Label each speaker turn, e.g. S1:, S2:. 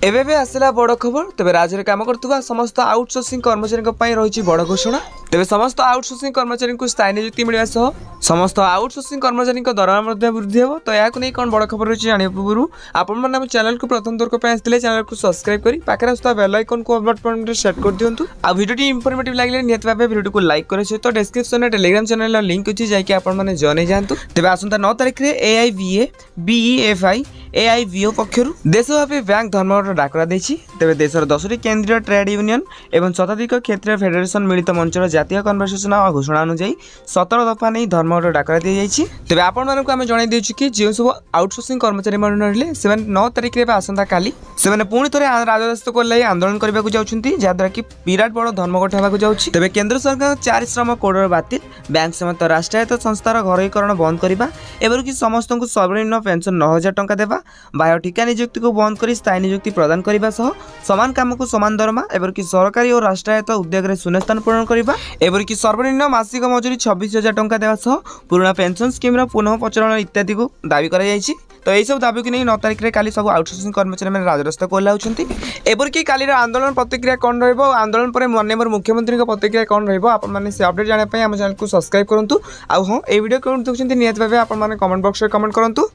S1: एबे आसला बड़ खबर तेज राज्य में कम कर समस्त आउटसोर्सिंग कर्मचारी रही बड़ घोषणा तेज समस्त आउटसोर्सिंग कर्मचारी को स्थायी नियुक्ति मिलवा सह समस्त आउटसोर्सिंग कर्मचारी दरमा वृद्धि हे तो यह नहीं कौन बड़ खबर रही जाना पूर्व आपण चैनल को प्रथम दर आसते चैनल को सब्सक्राइब कर पाखे आसुवा बेल आइकन को बटन सेट कर दिंतु आ वीडियो इनफॉर्मेटिव लगे निहत भाव वीडियो को लाइक करे सहित डिस्क्रिप्शन में टेलीग्राम चैनल लिंक अच्छी जाकि आपने जॉइन जातु तेज आसंता 9 तारिख में AIVA BEFI AIVO पक्षर देशव्यापी बैंक धर्मघट डाकरा देछि तेबे देशर 10टी केंद्रीय ट्रेड यूनियन एवं शताधिक क्षेत्रीय फेडरेशन मिलित मंचर जातीय कन्वर्सेशन और घोषणा अनुसार 17 दफा नहीं धर्मघट डाकरा दी जाइछि तेबे आपण मानक आमे जणाई देछु कि जे सब आउटसोर्सिंग कर्मचारी मन रहले से 9 तारिख रे आसंता काली से पुणी थे राजरास्ता को लाई आंदोलन करने को जाउछंती जहाद्वारा कि विराट बड़ धर्मघट होगा जाउछि तेबे केंद्र सरकार 4 श्रम कोड बातिल बैंक समेत राष्ट्रायत्त संस्थार घरोईकरण बंद करबा एवं कि समस्त को सर्वनिम्न पेंशन 9000 टंका देबा बाह्य ठिका नियुक्ति को बंद कर स्थायी नियुक्ति प्रदान करने सह समान काम को समान दरमा एवं कि सरकारी और राष्ट्रायत्त उद्योग में शून्यस्थान पूरण करबा एवं कि सर्वनिम्न मासिक मजूरी 26,000 टंका देवा सह पुराना पेंशन स्कीम पुनः प्रचलन इत्यादि को दाबी करा जायछि तो यही सब दाबी की नहीं 9 तारिख में काली सब आउटसोर्सिंग कर्मचारी मैंने राजरास्ता को ओह्लाउछंती एवं कि काली आंदोलन प्रतिक्रिया कौन रहिबो आंदोलन पर माननीय मुख्यमंत्री का प्रतिक्रिया कौन रहिबो आपण माने से अपडेट जाने पे हम चैनल को सब्सक्राइब करंतु आ हां ए वीडियो कोन देखछंती नियत भाबे आपण माने कमेंट बॉक्स रे कमेंट करंतु।